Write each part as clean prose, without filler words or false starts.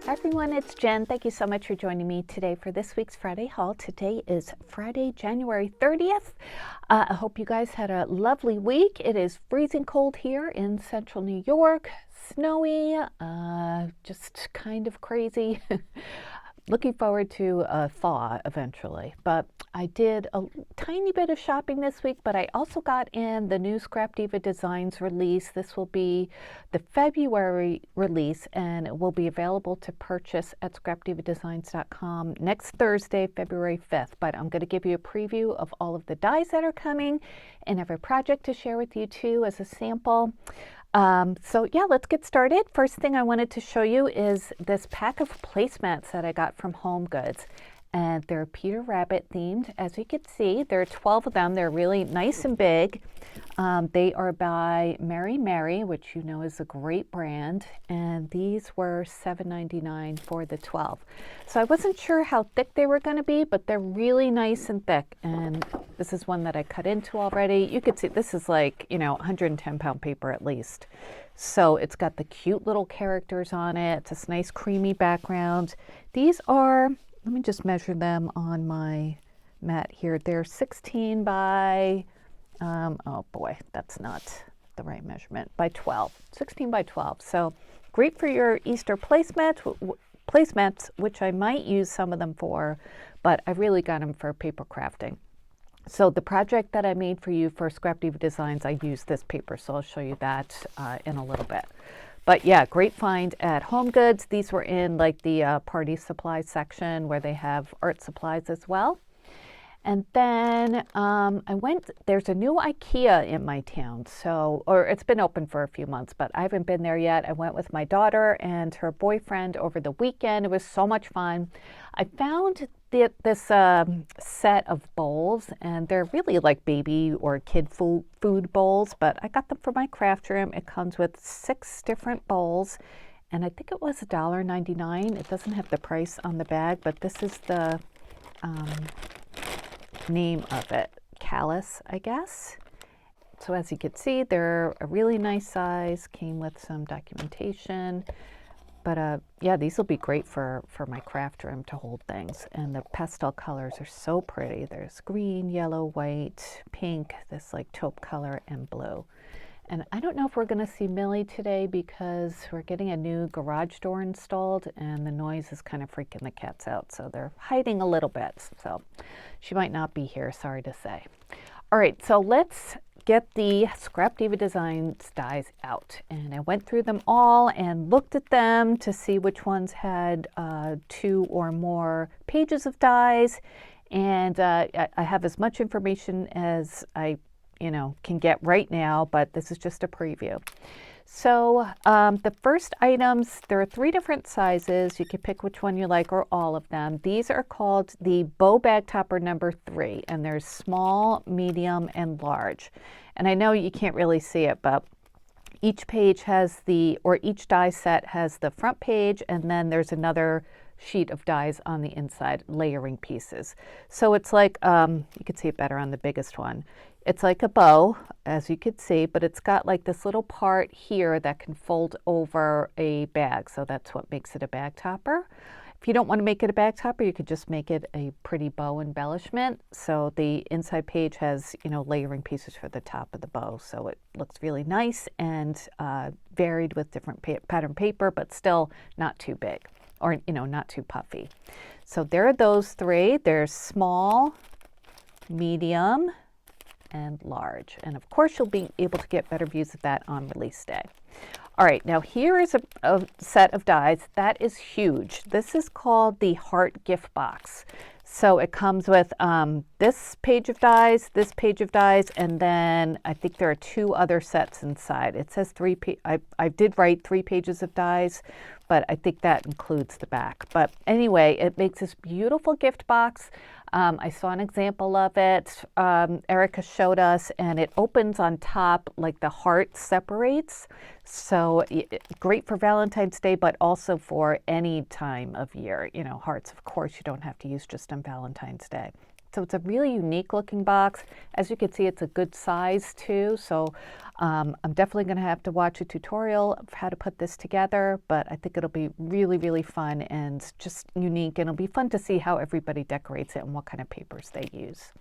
Hi everyone, it's Jen. Thank you so much for joining me today for this week's Friday haul. Today is Friday, January 30th. I hope you guys had a lovely week. It is freezing cold here in central New York, snowy, just kind of crazy. Looking forward to a thaw eventually, but I did a tiny bit of shopping this week, but I also got in the new Diva Designs release. This will be the February release, and it will be available to purchase at scrapdivadesigns.com next Thursday, February 5th. But I'm going to give you a preview of all of the dies that are coming and have a project to share with you too as a sample. So yeah, let's get started. First thing I wanted to show you is this pack of placemats that I got from HomeGoods. And they're Peter Rabbit themed. As you can see, there are 12 of them. They're really nice and big. They are by Mary Mary, which you know is a great brand. And these were $7.99 for the 12. So I wasn't sure how thick they were going to be, but they're really nice and thick. And this is one that I cut into already. You could see this is like, 110-pound paper at least. So it's got the cute little characters on it. It's this nice creamy background. These are, let me just measure them on my mat here. They're 16 by, oh boy, that's not the right measurement, by 12, 16 by 12. So great for your Easter placemats, which I might use some of them for, but I really got them for paper crafting. So the project that I made for you for Scrap Diva Designs, I used this paper, so I'll show you that in a little bit. But yeah, great find at HomeGoods. These were in like the party supplies section where they have art supplies as well. And then there's a new IKEA in my town. Or it's been open for a few months, but I haven't been there yet. I went with my daughter and her boyfriend over the weekend. It was so much fun. I found this set of bowls, and they're really like baby or kid food bowls, but I got them for my craft room. It comes with 6 different bowls, and I think it was $1.99. It doesn't have the price on the bag, but this is the name of it, Callus, I guess. So as you can see, they're a really nice size, came with some documentation. But yeah, these will be great for my craft room to hold things. And the pastel colors are so pretty. There's green, yellow, white, pink, this like taupe color, and blue. And I don't know if we're going to see Millie today because we're getting a new garage door installed and the noise is kind of freaking the cats out. So they're hiding a little bit. So she might not be here, sorry to say. All right, so let's get the Scrap Diva Designs dies out. And I went through them all and looked at them to see which ones had 2 or more pages of dies. And I have as much information as I can get right now, but this is just a preview. So the first items, there are 3 different sizes. You can pick which one you like or all of them. These are called the Bow Bag Topper number 3, and there's small, medium, and large. And I know you can't really see it, but each page has each die set has the front page, and then there's another sheet of dies on the inside, layering pieces. So it's like, you can see it better on the biggest one. It's like a bow, as you could see, but it's got like this little part here that can fold over a bag. So that's what makes it a bag topper. If you don't want to make it a bag topper, you could just make it a pretty bow embellishment. So the inside page has, layering pieces for the top of the bow. So it looks really nice and varied with different pattern paper, but still not too big or, not too puffy. So there are those 3. There's small, medium, and large. And of course, you'll be able to get better views of that on release day. All right, now here is a set of dies that is huge. This is called the Heart Gift Box. So it comes with this page of dies, and then I think there are 2 other sets inside. It says I did write 3 pages of dies, but I think that includes the back. But anyway, it makes this beautiful gift box. I saw an example of it. Erica showed us, and it opens on top like the heart separates. So great for Valentine's Day, but also for any time of year. Hearts, of course, you don't have to use just on Valentine's Day. So it's a really unique looking box. As you can see, it's a good size too. So I'm definitely going to have to watch a tutorial of how to put this together, but I think it'll be really, really fun and just unique. And it'll be fun to see how everybody decorates it and what kind of papers they use.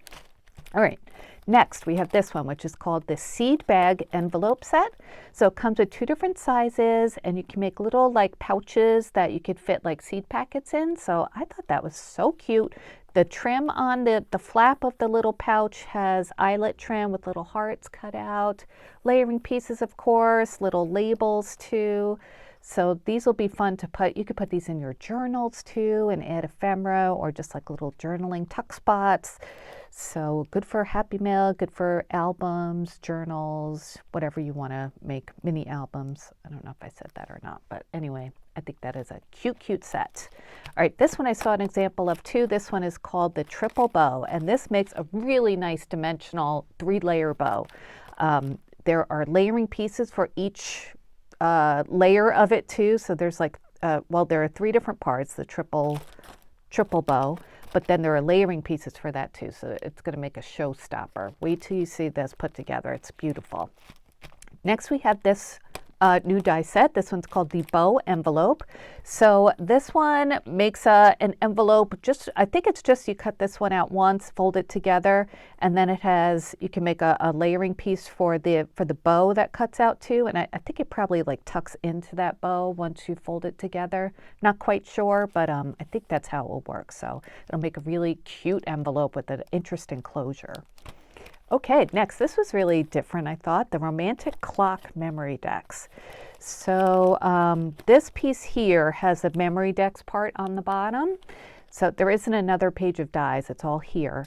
All right, next we have this one, which is called the Seed Bag Envelope Set. So it comes with 2 different sizes, and you can make little like pouches that you could fit like seed packets in. So I thought that was so cute. The trim on the flap of the little pouch has eyelet trim with little hearts cut out, layering pieces, of course, little labels too. So these will be fun to put. You could put these in your journals too and add ephemera or just like little journaling tuck spots. So good for Happy Mail, good for albums, journals, whatever you want to make, mini albums. I don't know if I said that or not, but anyway, I think that is a cute, cute set. All right, this one I saw an example of too. This one is called the Triple Bow, and this makes a really nice dimensional 3-layer bow. There are layering pieces for each layer of it too. So there's like, well, there are 3 different parts, the triple bow, but then there are layering pieces for that too. So it's going to make a showstopper. Wait till you see this put together. It's beautiful. Next we have this new die set. This one's called the Bow Envelope. So this one makes an envelope. I think it's just you cut this one out once, fold it together, and then it has, you can make a layering piece for the bow that cuts out too. And I think it probably like tucks into that bow once you fold it together. Not quite sure, but I think that's how it will work. So it'll make a really cute envelope with an interesting closure. Okay, next, this was really different, I thought, the Romantic Clock Memory Decks. So this piece here has a memory decks part on the bottom. So there isn't another page of dies, it's all here.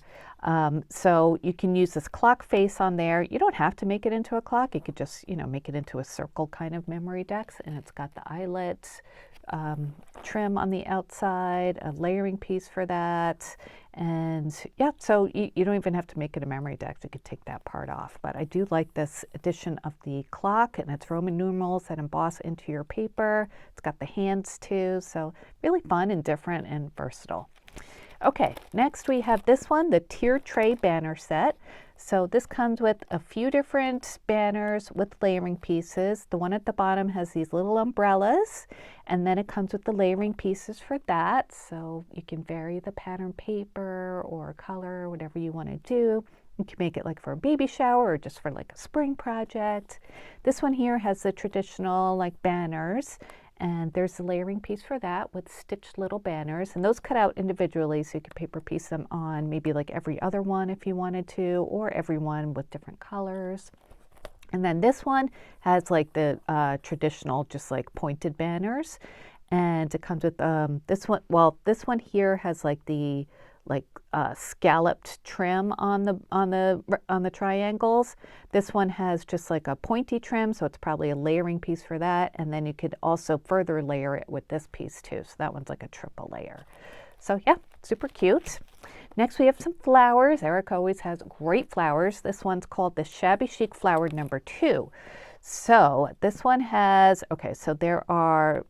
So you can use this clock face on there. You don't have to make it into a clock. You could just, make it into a circle kind of memory decks, and it's got the eyelets, trim on the outside, a layering piece for that. And yeah, so you don't even have to make it a memory deck. You could take that part off. But I do like this edition of the clock, and it's Roman numerals that emboss into your paper. It's got the hands too, so really fun and different and versatile. Okay, next we have this one, the Tier Tray Banner Set. So this comes with a few different banners with layering pieces. The one at the bottom has these little umbrellas, and then it comes with the layering pieces for that. So you can vary the pattern paper or color, whatever you want to do. You can make it like for a baby shower or just for like a spring project. This one here has the traditional like banners, and there's a layering piece for that with stitched little banners, and those cut out individually, so you could paper piece them on maybe like every other one if you wanted to, or every one with different colors. And then this one has like the traditional just like pointed banners, and it comes with this one. Well, this one here has like the scalloped trim on the triangles. This one has just like a pointy trim, so it's probably a layering piece for that. And then you could also further layer it with this piece too. So that one's like a triple layer. So yeah, super cute. Next we have some flowers. Erica always has great flowers. This one's called the Shabby Chic Flower number 2. So this one has, okay, so there are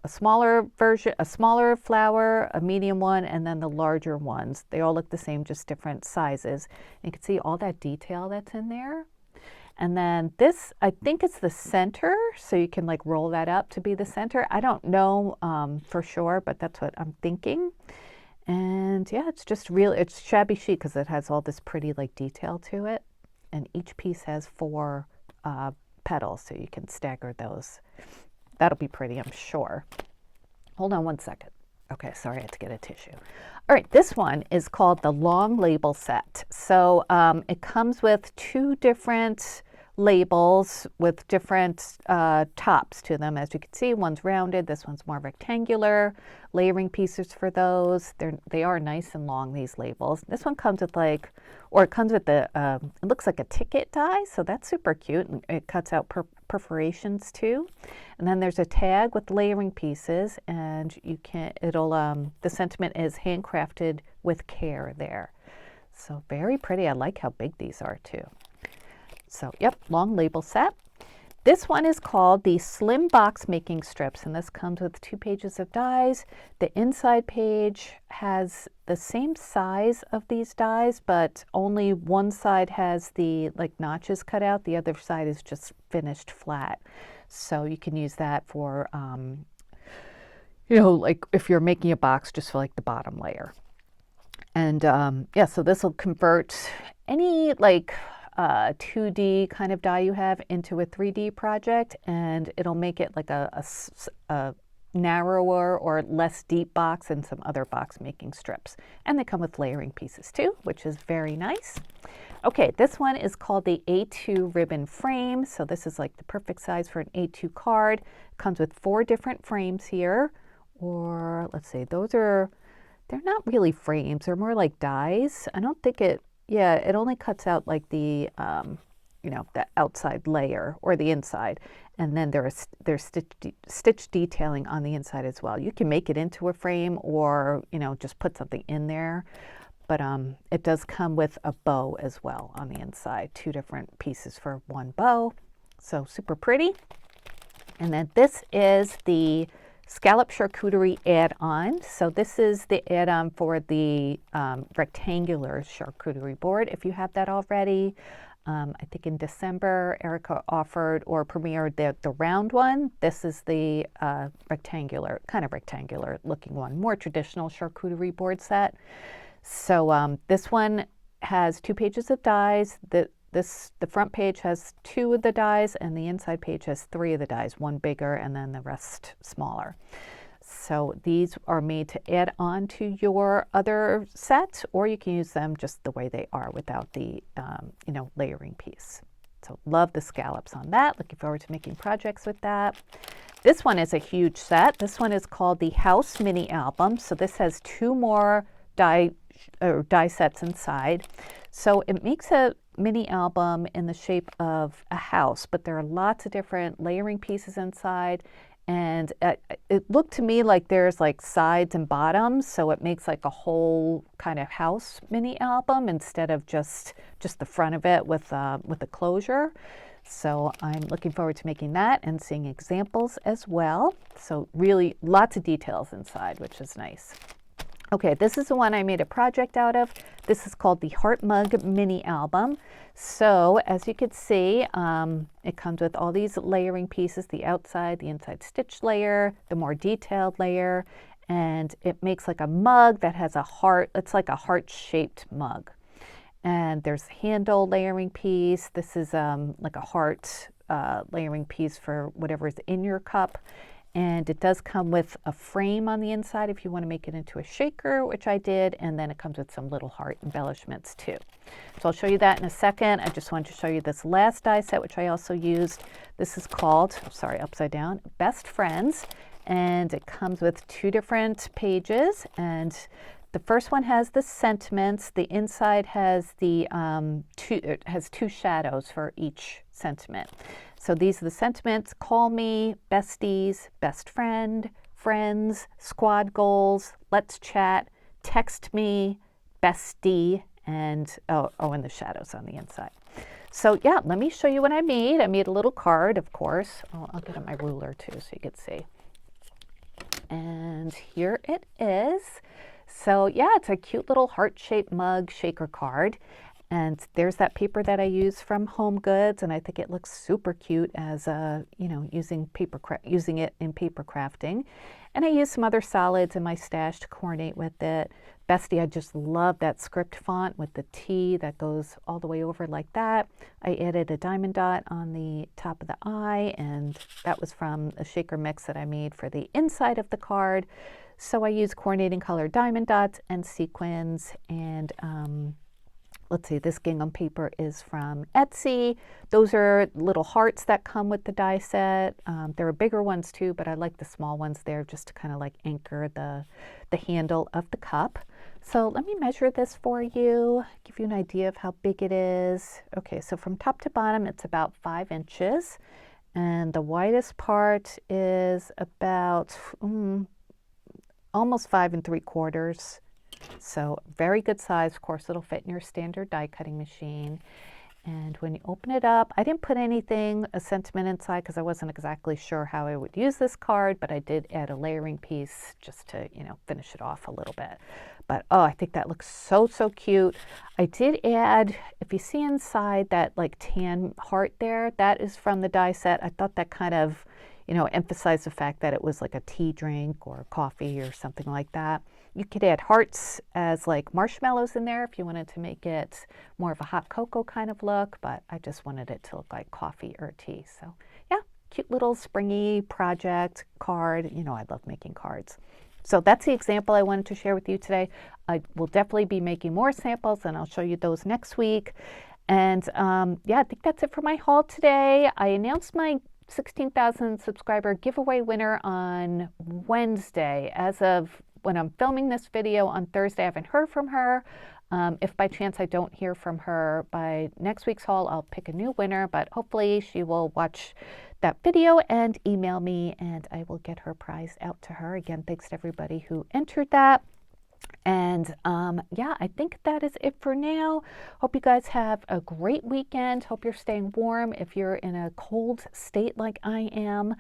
a smaller version, a smaller flower, a medium one, and then the larger ones. They all look the same, just different sizes. You can see all that detail that's in there. And then this, I think it's the center, so you can like roll that up to be the center. I don't know for sure, but that's what I'm thinking. And yeah, it's just it's shabby chic because it has all this pretty like detail to it. And each piece has 4 petals, so you can stagger those. That'll be pretty, I'm sure. Hold on one second. Okay, sorry, I had to get a tissue. All right, this one is called the Long Label Set. So it comes with 2 different labels with different tops to them. As you can see, one's rounded, this one's more rectangular. Layering pieces for those. They are nice and long, these labels. This one comes with it comes with it looks like a ticket die, so that's super cute. And it cuts out perforations too. And then there's a tag with layering pieces, and the sentiment is handcrafted with care there. So very pretty. I like how big these are too. So yep, long label set. This one is called the Slim Box Making Strips, and this comes with 2 pages of dies. The inside page has the same size of these dies, but only one side has the like notches cut out. The other side is just finished flat. So you can use that for, you know, like if you're making a box just for like the bottom layer. And yeah, so this will convert any like 2D kind of die you have into a 3D project, and it'll make it like a narrower or less deep box than some other box making strips. And they come with layering pieces too, which is very nice. Okay, this one is called the A2 ribbon frame. So this is like the perfect size for an A2 card. It comes with 4 different frames here, or let's see, they're not really frames, they're more like dies. I don't think it only cuts out like the, you know, the outside layer or the inside. And then there's stitch detailing on the inside as well. You can make it into a frame or, you know, just put something in there. But it does come with a bow as well on the inside, 2 different pieces for 1 bow. So super pretty. And then this is the scallop charcuterie add-on. So this is the add-on for the rectangular charcuterie board. If you have that already, I think in December, Erica offered or premiered the round one. This is the rectangular looking one, more traditional charcuterie board set. So this one has 2 pages of dies. The front page has 2 of the dies, and the inside page has 3 of the dies, 1 bigger and then the rest smaller. So these are made to add on to your other set, or you can use them just the way they are without the you know, layering piece. So love the scallops on that. Looking forward to making projects with that. This one is a huge set. This one is called the House Mini Album. So this has 2 more die sets inside. So it makes a mini album in the shape of a house, but there are lots of different layering pieces inside. And it looked to me like there's like sides and bottoms, so it makes like a whole kind of house mini album instead of just the front of it with a closure. So I'm looking forward to making that and seeing examples as well. So really lots of details inside, which is nice. Okay, this is the one I made a project out of. This is called the Heart Mug Mini Album. So as you can see, it comes with all these layering pieces, the outside, the inside stitch layer, the more detailed layer, and it makes like a mug that has a heart. It's like a heart-shaped mug. And there's a handle layering piece. This is like a heart layering piece for whatever is in your cup. And it does come with a frame on the inside if you want to make it into a shaker, which I did, and then it comes with some little heart embellishments too. So I'll show you that in a second. I just wanted to show you this last die set, which I also used. This is called, sorry, upside down, Best Friends, and it comes with 2 different pages, and the first one has the sentiments. The inside has the it has 2 shadows for each sentiment. So these are the sentiments: call me, besties, best friend, friends, squad goals, let's chat, text me, bestie, and and the shadows on the inside. So yeah, let me show you what I made. I made a little card, of course. I'll get out my ruler too so you can see. And here it is. So yeah, it's a cute little heart-shaped mug shaker card. And there's that paper that I use from HomeGoods, and I think it looks super cute as you know, using it in paper crafting. And I used some other solids in my stash to coordinate with it. Bestie, I just love that script font with the T that goes all the way over like that. I added a diamond dot on the top of the eye, and that was from a shaker mix that I made for the inside of the card. So I use coordinating color diamond dots and sequins, and let's see, this gingham paper is from Etsy. Those are little hearts that come with the die set. There are bigger ones too, but I like the small ones there just to kind of like anchor the handle of the cup. So let me measure this for you, give you an idea of how big it is. Okay, so from top to bottom, it's about 5 inches. And the widest part is about almost 5 3/4. So very good size. Of course, it'll fit in your standard die cutting machine. And when you open it up, I didn't put a sentiment inside because I wasn't exactly sure how I would use this card, but I did add a layering piece just to, you know, finish it off a little bit. But oh, I think that looks so, so cute. I did add, if you see inside that like tan heart there, that is from the die set. I thought that kind of, you know, emphasized the fact that it was like a tea drink or coffee or something like that. You could add hearts as like marshmallows in there if you wanted to make it more of a hot cocoa kind of look, but I just wanted it to look like coffee or tea. So yeah, cute little springy project card. You know, I love making cards. So that's the example I wanted to share with you today. I will definitely be making more samples, and I'll show you those next week. And yeah, I think that's it for my haul today. I announced my 16,000 subscriber giveaway winner on Wednesday. As of when I'm filming this video on Thursday, I haven't heard from her. If by chance I don't hear from her by next week's haul, I'll pick a new winner, but hopefully she will watch that video and email me, and I will get her prize out to her. Again, thanks to everybody who entered that. And yeah, I think that is it for now. Hope you guys have a great weekend. Hope you're staying warm if you're in a cold state like I am.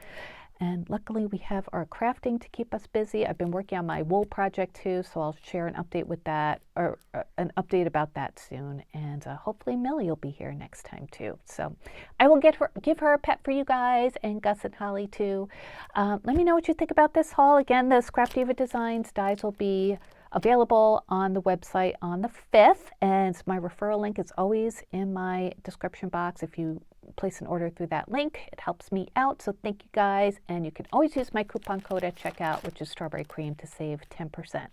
And luckily we have our crafting to keep us busy. I've been working on my wool project too, so I'll share an update with that, or an update about that soon. And hopefully Millie will be here next time too. So I will give her a pet for you guys, and Gus and Holly too. Let me know what you think about this haul. Again, the Scrap Diva Designs dies will be available on the website on the 5th, and my referral link is always in my description box. If you place an order through that link, it helps me out, so thank you guys. And you can always use my coupon code at checkout, which is strawberry cream, to save 10%.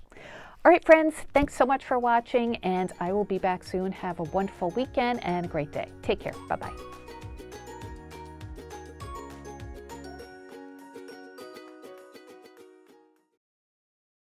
All right, friends, thanks so much for watching, and I will be back soon. Have a wonderful weekend and a great day. Take care. Bye-bye.